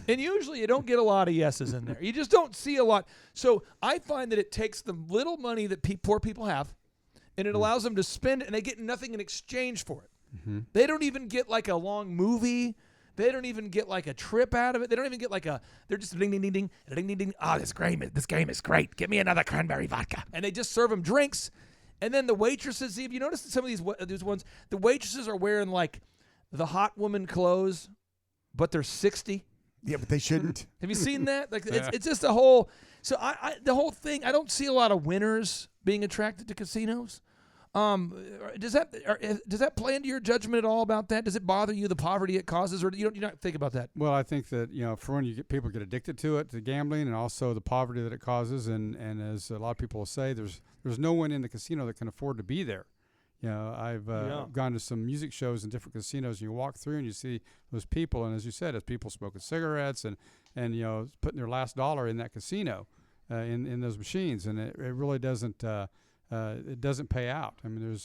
And usually you don't get a lot of yeses in there. You just don't see a lot. So I find that it takes the little money that poor people have, and it allows them to spend it, and they get nothing in exchange for it. Mm-hmm. They don't even get like a long movie. They don't even get like a trip out of it. They don't even get like they're just ding, ding, ding, ding, ding, ding, ding. Oh, this game is great. Give me another cranberry vodka. And they just serve them drinks. And then the waitresses, see, if you notice some of these ones, the waitresses are wearing like the hot woman clothes, but they're 60. Yeah, but they shouldn't. Have you seen that? Like it's just a whole. So the whole thing. I don't see a lot of winners being attracted to casinos. Does that play into your judgment at all about that? Does it bother you, the poverty it causes, or you not think about that? Well, I think that for one, people get addicted to it, to gambling, and also the poverty that it causes. And as a lot of people will say, there's no one in the casino that can afford to be there. I've gone to some music shows in different casinos, and you walk through and you see those people, and as you said, as people smoking cigarettes and putting their last dollar in that casino, in those machines, and it really doesn't pay out. I mean,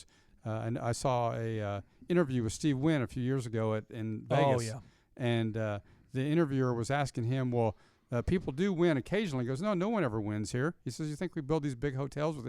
and I saw a interview with Steve Wynn a few years ago in Vegas, and the interviewer was asking him, well, people do win occasionally. He goes, no one ever wins here. He says, you think we build these big hotels with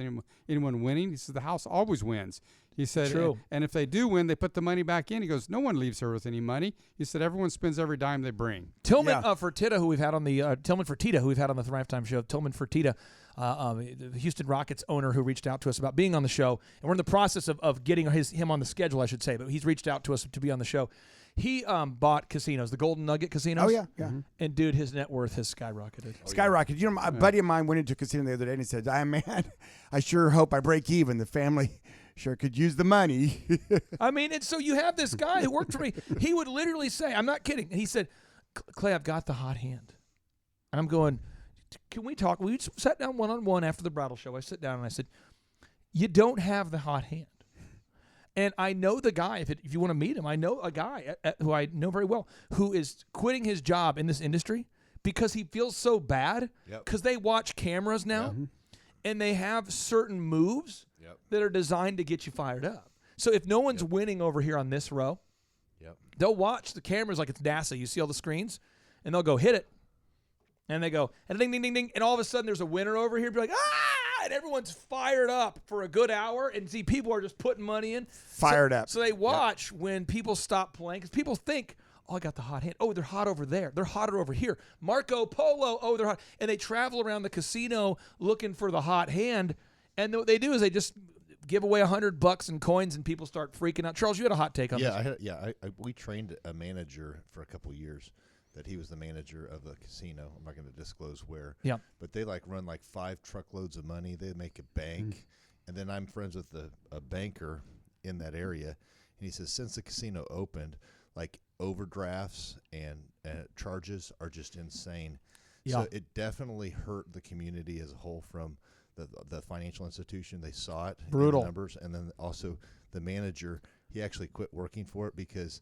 anyone winning? He says, the house always wins. He said, True. And if they do win, they put the money back in. He goes, no one leaves here with any money. He said, everyone spends every dime they bring. Tillman Fertitta, who we've had on the Tillman Fertitta, who we've had on the Thrive Time show. Tillman Fertitta, the Houston Rockets owner, who reached out to us about being on the show, and we're in the process of getting him on the schedule, I should say. But he's reached out to us to be on the show. He bought casinos, the Golden Nugget casinos. Oh, yeah. Mm-hmm. And, dude, his net worth has skyrocketed. Skyrocketed. A buddy of mine went into a casino the other day and he said, man, I sure hope I break even. The family sure could use the money. I mean, and so you have this guy who worked for me. He would literally say, I'm not kidding. And he said, Clay, I've got the hot hand. And I'm going, can we talk? We sat down one-on-one after the bridal show. I sit down and I said, you don't have the hot hand. And I know the guy, if you want to meet him, I know a guy who I know very well who is quitting his job in this industry because he feels so bad because they watch cameras now and they have certain moves that are designed to get you fired up. So if no one's winning over here on this row, they'll watch the cameras like it's NASA. You see all the screens, and they'll go hit it. And they go, and ding, ding, ding, ding. And all of a sudden there's a winner over here. Be like, and everyone's fired up for a good hour. And see, people are just putting money in. Fired up. So they watch when people stop playing because people think, oh, I got the hot hand. Oh, they're hot over there. They're hotter over here. Marco Polo. Oh, they're hot. And they travel around the casino looking for the hot hand. And what they do is they just give away $100 in coins, and people start freaking out. Charles, you had a hot take on this. We trained a manager for a couple of years. That he was the manager of a casino. I'm not going to disclose where. Yeah. But they run 5 truckloads of money. They make a bank. And then I'm friends with a banker in that area. And he says, since the casino opened, like overdrafts and charges are just insane. Yeah. So it definitely hurt the community as a whole from the financial institution. They saw it Brutal in the numbers, and then also the manager, he actually quit working for it because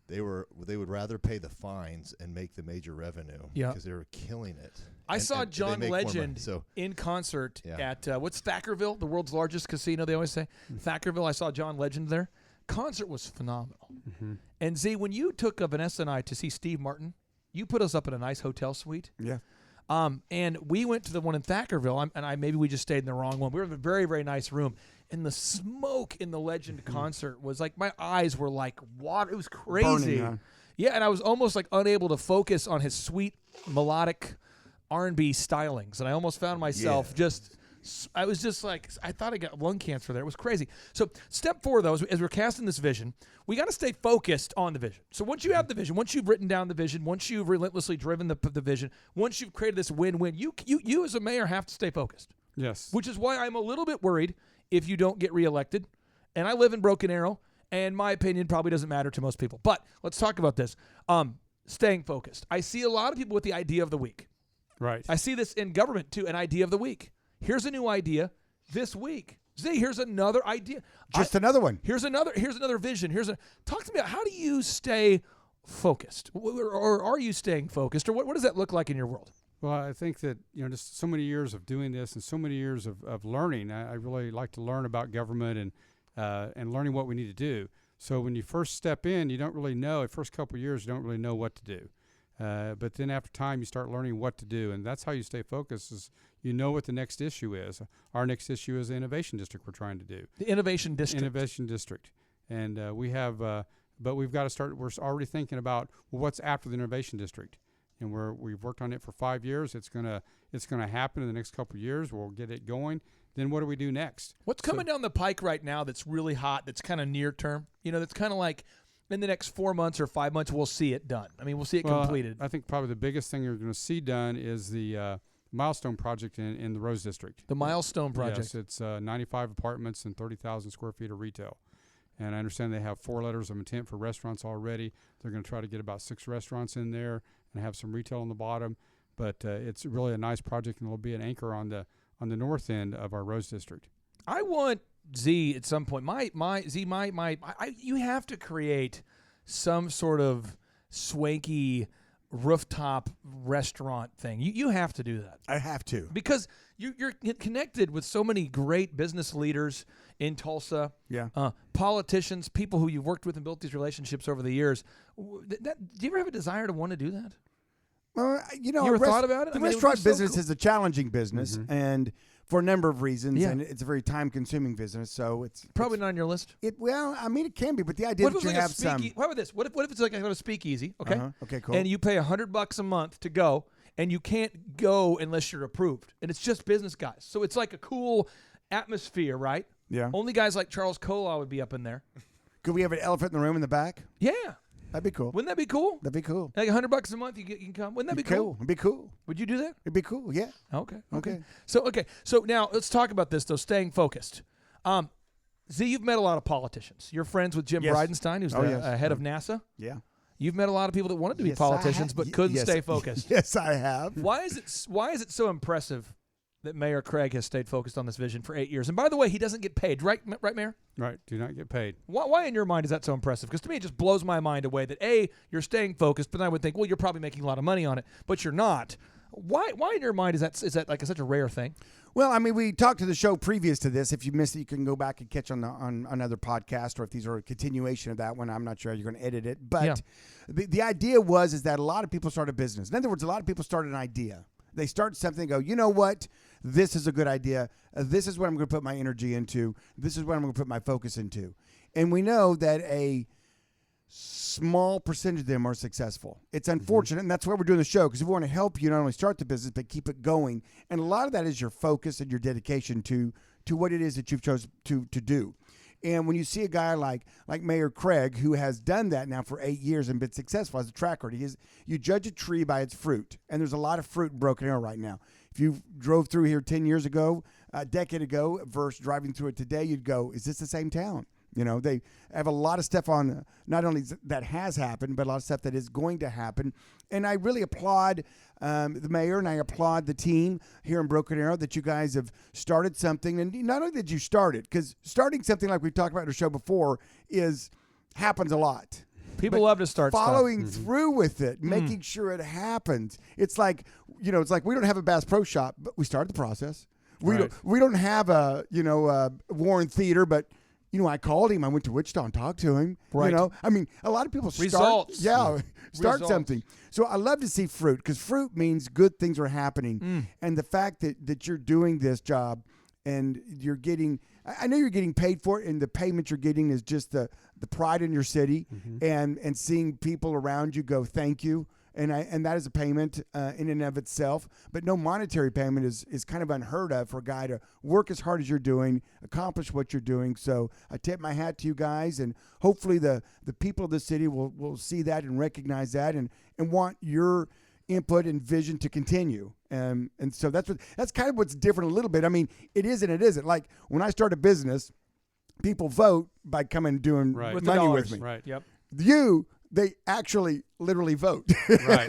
they would rather pay the fines and make the major revenue because they were killing it. I saw John Legend so, in concert at what's Thackerville, the world's largest casino, they always say. Thackerville, I saw John Legend there. Concert was phenomenal. And Z, when you took Vanessa and I to see Steve Martin, you put us up in a nice hotel suite. Yeah. And we went to the one in Thackerville, and maybe we just stayed in the wrong one. We were in a very, very nice room. And the smoke in the Legend concert was like, my eyes were like water. It was crazy. Burning, huh? Yeah, and I was almost like unable to focus on his sweet melodic R&B stylings. And I almost found myself I was just like, I thought I got lung cancer there. It was crazy. So step 4, though, as we're casting this vision, we got to stay focused on the vision. So once you have the vision, once you've written down the vision, once you've relentlessly driven the vision, once you've created this win-win, you as a mayor have to stay focused. Yes. Which is why I'm a little bit worried if you don't get reelected. And I live in Broken Arrow, and my opinion probably doesn't matter to most people. But let's talk about this. Staying focused. I see a lot of people with the idea of the week. Right. I see this in government, too, an idea of the week. Here's a new idea this week. Z, here's another idea. Just another one. Here's another vision. Talk to me about how do you stay focused? Or are you staying focused? Or what does that look like in your world? Well, I think that, just so many years of doing this and so many years of learning, I really like to learn about government and learning what we need to do. So when you first step in, you don't really know. The first couple of years, you don't really know what to do. But then after time, you start learning what to do. And that's how you stay focused is you know what the next issue is. Our next issue is the innovation district we're trying to do. The innovation district. Innovation district. And we have, but we've got to start, we're already thinking about what's after the innovation district. And we've worked on it for 5 years. It's gonna happen in the next couple of years. We'll get it going. Then what do we do next? What's coming down the pike right now that's really hot, that's kind of near term? That's kind of like in the next 4 months or 5 months, we'll see it done. I mean, we'll see it completed. I think probably the biggest thing you're going to see done is the Milestone project in the Rose District. The Milestone project. Yes, it's 95 apartments and 30,000 square feet of retail. And I understand they have 4 letters of intent for restaurants already. They're going to try to get about 6 restaurants in there and have some retail on the bottom. But it's really a nice project, and it'll be an anchor on the north end of our Rose District. I want Z at some point. You have to create some sort of swanky rooftop restaurant thing. You have to do that. I have to. Because you're connected with so many great business leaders in Tulsa. Yeah. Politicians, people who you've worked with and built these relationships over the years. Do you ever have a desire to want to do that? Well, you ever thought about it? The I mean, restaurant so business cool. is a challenging business, and for a number of reasons, Yeah. and it's a very time-consuming business. So it's Probably not on your list. it. Well, I mean, it can be, but the idea What that if you it's like have a speakeasy? some. What about this? What if it's like I go to speakeasy? Okay. Okay, cool. And you pay $100 a month to go, and you can't go unless you're approved, and it's just business guys. So it's like a cool atmosphere, right? Yeah. Only guys like Charles Cola would be up in there. Could we have an elephant in the room in the back? Yeah. That'd be cool. Wouldn't that be cool? That'd be cool. Like $100 a month, you can come. Wouldn't that be cool? It'd be cool. Would you do that? It'd be cool. Yeah. Okay. So now let's talk about this though. Staying focused. Z, you've met a lot of politicians. You're friends with Jim Yes. Bridenstine, who's the head of NASA. Yeah. You've met a lot of people that wanted to be Yes, I politicians have. but couldn't Yes. stay focused. Yes, I have. Why is it so impressive that Mayor Craig has stayed focused on this vision for 8 years? And by the way, he doesn't get paid, right, Mayor? Right. Do not get paid. Why in your mind is that so impressive? Because to me, it just blows my mind away that A, you're staying focused, but then I would think, well, you're probably making a lot of money on it, but you're not. Why in your mind is that like such a rare thing? Well, I mean, we talked to the show previous to this. If you missed it, you can go back and catch on another podcast, or if these are a continuation of that one, I'm not sure how you're going to edit it. But Yeah. the idea is that a lot of people start a business. In other words, a lot of people start an idea. They start something and go, you know what? This is a good idea. This is what I'm going to put my energy into. This is what I'm going to put my focus into. And we know that a small percentage of them are successful. It's unfortunate, and that's why we're doing the show, because we want to help you not only start the business, but keep it going. And a lot of that is your focus and your dedication to what it is that you've chosen to do. And when you see a guy like Mayor Craig, who has done that now for 8 years and been successful as a track record, you judge a tree by its fruit. And there's a lot of fruit in Broken Arrow right now. If you drove through here 10 years ago, a decade ago, versus driving through it today, you'd go, is this the same town? You know, they have a lot of stuff on, not only that has happened, but a lot of stuff that is going to happen. And I really applaud the mayor, and I applaud the team here in Broken Arrow that you guys have started something. And not only did you start it, because starting something like we talked about in the show before happens a lot. People love to start following stuff. through with it, making sure it happens. It's like, we don't have a Bass Pro Shop, but we started the process. We don't have a Warren Theater, but I called him. I went to Wichita and talked to him. Right. I mean, a lot of people start Results. something. So I love to see fruit, because fruit means good things are happening. And the fact that you're doing this job and you're getting, I know you're getting paid for it, and the payment you're getting is just the pride in your city and seeing people around you go, thank you. And that is a payment in and of itself. But no monetary payment is kind of unheard of for a guy to work as hard as you're doing, accomplish what you're doing. So I tip my hat to you guys, and hopefully the people of the city will see that and recognize that and want your input and vision to continue. And so that's kind of what's different a little bit. I mean, it is and it isn't. Like when I start a business, people vote by coming and doing money with me. Right. Yep. They actually literally vote. Right.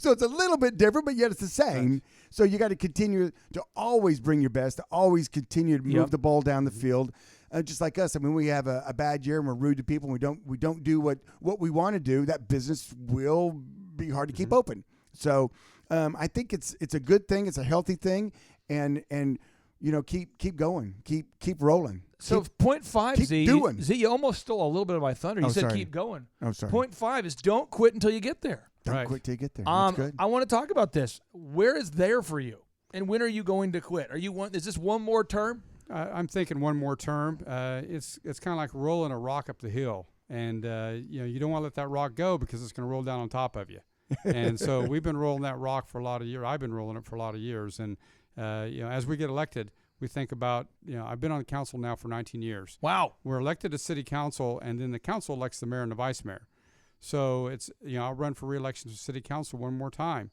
So it's a little bit different, but yet it's the same. Right. So you got to continue to always bring your best, to always continue to move the ball down the field. Just like us. I mean, we have a bad year and we're rude to people and we don't do what we want to do. That business will be hard to keep open. So I think it's a good thing. It's a healthy thing. And keep going. Keep rolling. So point 5, Z, you almost stole a little bit of my thunder. You said sorry. keep going. Oh, sorry. Point 5 is don't quit until you get there. Don't quit till you get there. That's good. I want to talk about this. Where is there for you? And when are you going to quit? Is this one more term? I'm thinking one more term. It's kind of like rolling a rock up the hill. And, you don't want to let that rock go because it's going to roll down on top of you. And so we've been rolling that rock for a lot of years. I've been rolling it for a lot of years. And, as we get elected, we think about, I've been on council now for 19 years. Wow. We're elected to city council, and then the council elects the mayor and the vice mayor. So it's, I'll run for re-election to city council one more time.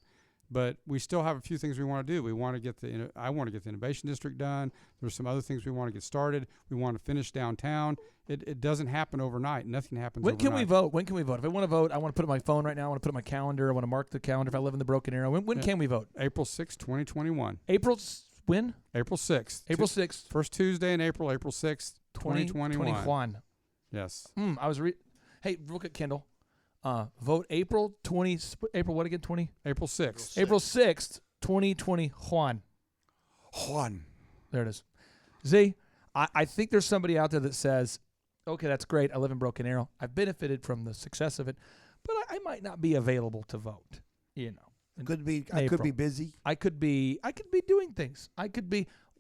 But we still have a few things we want to do. I want to get the innovation district done. There's some other things we want to get started. We want to finish downtown. It doesn't happen overnight. Nothing happens overnight. When can we vote? If I want to vote, I want to put it on my phone right now. I want to put it on my calendar. I want to mark the calendar if I live in the Broken Arrow. When can we vote? April 6, 2021. When? April 6th. April 6th. First Tuesday in April, April 6th, 2021. Yes. Hey, look at Kendall. Vote April 20. April what again? 20. April 6th. April 6th, 2020. Juan. There it is. Z, I think there's somebody out there that says, okay, that's great. I live in Broken Arrow. I've benefited from the success of it, but I might not be available to vote. I could be busy. I could be doing things.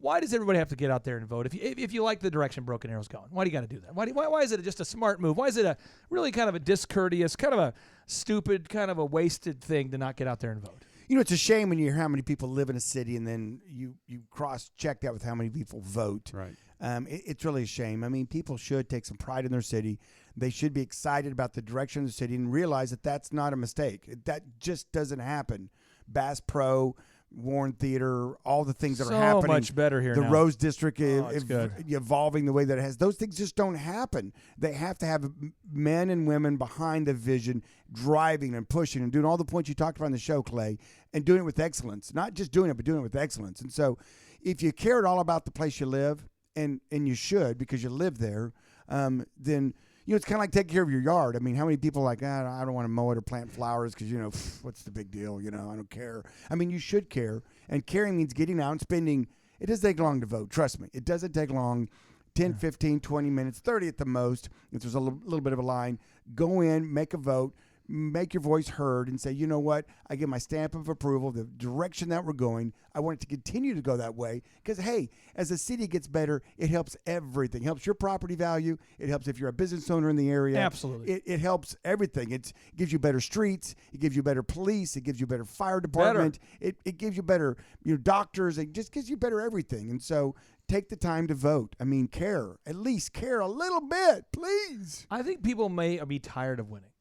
Why does everybody have to get out there and vote? If you like the direction Broken Arrow's going, why do you got to do that? Why is it just a smart move? Why is it a really kind of a discourteous, kind of a stupid, kind of a wasted thing to not get out there and vote? It's a shame when you hear how many people live in a city and then you cross-check that with how many people vote. Right. It's really a shame. I mean, people should take some pride in their city. They should be excited about the direction of the city and realize that that's not a mistake. That just doesn't happen. Bass Pro, Warren Theater, all the things that are happening. So much better here the now. Rose District good. evolving the way that it has. Those things just don't happen. They have to have men and women behind the vision, driving and pushing and doing all the points you talked about on the show, Clay, and doing it with excellence. Not just doing it, but doing it with excellence. And so if you care at all about the place you live, and you should because you live there, then it's kind of like taking care of your yard. I mean, how many people are like, I don't want to mow it or plant flowers because, what's the big deal? I don't care. I mean, you should care. And caring means getting out and spending. It doesn't take long to vote. Trust me. It doesn't take long. 10, 15, 20 minutes, 30 at the most. If there's a little bit of a line, go in, make a vote, make your voice heard and say, you know what, I give my stamp of approval, the direction that we're going. I want it to continue to go that way because, hey, as the city gets better, it helps everything. It helps your property value. It helps if you're a business owner in the area. Absolutely. It helps everything. It gives you better streets. It gives you better police. It gives you better fire department. It gives you better doctors. It just gives you better everything. And so take the time to vote. I mean, care. At least care a little bit, please. I think people may be tired of winning.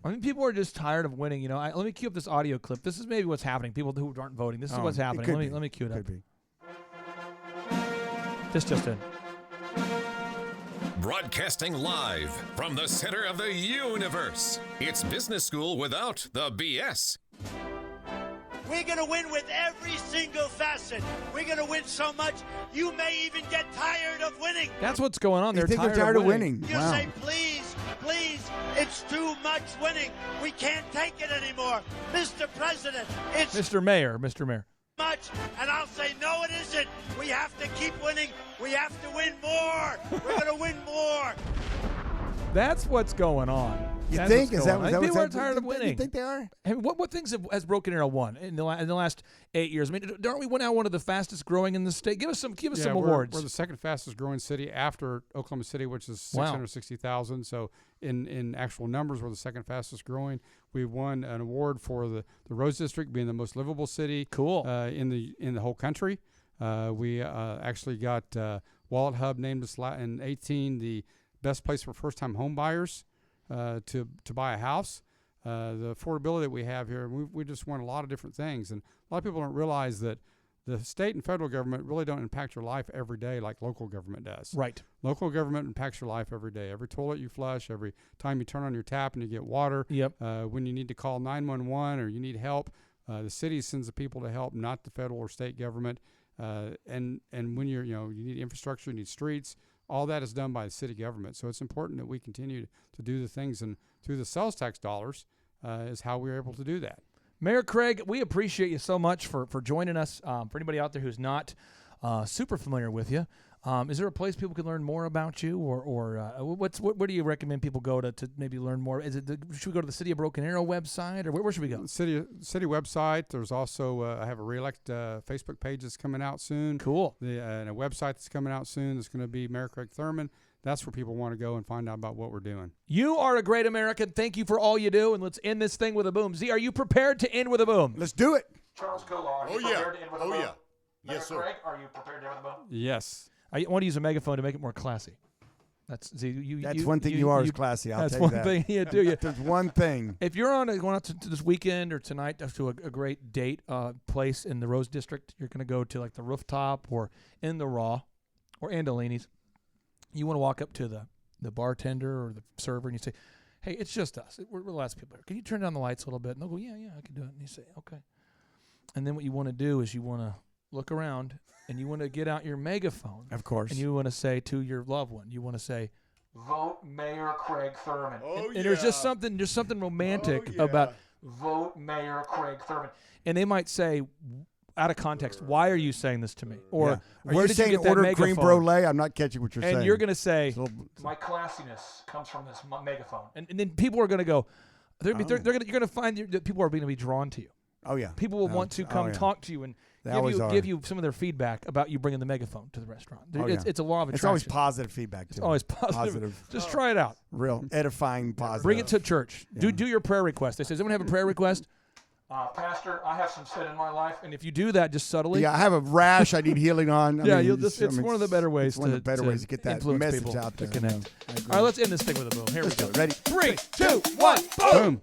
I think people are just tired of winning. Let me cue up this audio clip. This is maybe what's happening. People who aren't voting. This is what's happening. Let me cue it up. Could be. Just in. Broadcasting live from the center of the universe. It's Business School without the BS. We're going to win with every single facet. We're going to win so much, you may even get tired of winning. That's what's going on. They're tired of winning. You say, please, please, it's too much winning. We can't take it anymore. Mr. President, it's Mr. Mayor. much. And I'll say, no, it isn't. We have to keep winning. We have to win more. We're going to win more. That's what's going on. You think? Is that people are tired of winning. You think they are? I mean, what things has Broken Arrow won in the last 8 years? I mean, aren't we now one of the fastest growing in the state? Give us some awards. We're the second fastest growing city after Oklahoma City, which is 660,000. So in actual numbers, we're the second fastest growing. We won an award for the Rose District being the most livable city. Cool. In the whole country. We actually got Wallet Hub named us in 2018 the best place for first-time home buyers to buy a house. The affordability that we have here, we just won a lot of different things. And a lot of people don't realize that the state and federal government really don't impact your life every day like local government does. Right. Local government impacts your life every day. Every toilet you flush, every time you turn on your tap and you get water. Yep. When you need to call 911 or you need help, the city sends the people to help, not the federal or state government. And when you need infrastructure, you need streets. All that is done by the city government. So it's important that we continue to do the things, and through the sales tax dollars is how we're able to do that. Mayor Craig, we appreciate you so much for joining us. For anybody out there who's not super familiar with you, is there a place people can learn more about you, or where do you recommend people go to maybe learn more? Should we go to the City of Broken Arrow website, or where should we go? City website. There's also I have a Reelect Facebook page that's coming out soon. Cool. And a website that's coming out soon. That's going to be Mayor Craig Thurmond. That's where people want to go and find out about what we're doing. You are a great American. Thank you for all you do, and let's end this thing with a boom. Z, are you prepared to end with a boom? Let's do it. Charles Kolar, are you prepared to end with a boom? Yeah. Yes, sir. Craig, are you prepared to end with a boom? Yes. I want to use a megaphone to make it more classy. That's one thing you are is classy. I'll tell you that. That's one thing you do. There's one thing. If you're going out to this weekend or tonight to a great date place in the Rose District, you're going to go to like the Rooftop or in the Raw or Andolini's. You want to walk up to the bartender or the server and you say, "Hey, it's just us. We're the last people here. Can you turn down the lights a little bit?" And they'll go, "Yeah, I can do it." And you say, "Okay." And then what you want to do is you want to look around and you want to get out your megaphone. Of course. And you want to say to your loved one, you want to say, "Vote Mayor Craig Thurmond." Oh, and there's just something romantic about vote Mayor Craig Thurmond. And they might say, out of context, "Why are you saying this to me?" Or "Where did you get that order megaphone?" Green brulee? I'm not catching what you're saying. And you're going to say, "My classiness comes from this megaphone." And then people are going to go, you're going to find that people are going to be drawn to you. Oh, yeah. People will want to come talk to you and give you some of their feedback about you bringing the megaphone to the restaurant. It's a law of attraction. It's always positive feedback, too. It's always positive. Just try it out. Real edifying positive. Bring it to church. Yeah. Do your prayer request. They say, "Does anyone have a prayer request?" "Pastor, I have some sin in my life." And if you do that just subtly. Yeah, I have a rash I need healing on. It's one of the better ways to get that message out there. To connect. All right, let's end this thing with a boom. Here we go. Ready? 3, 2, 1, boom!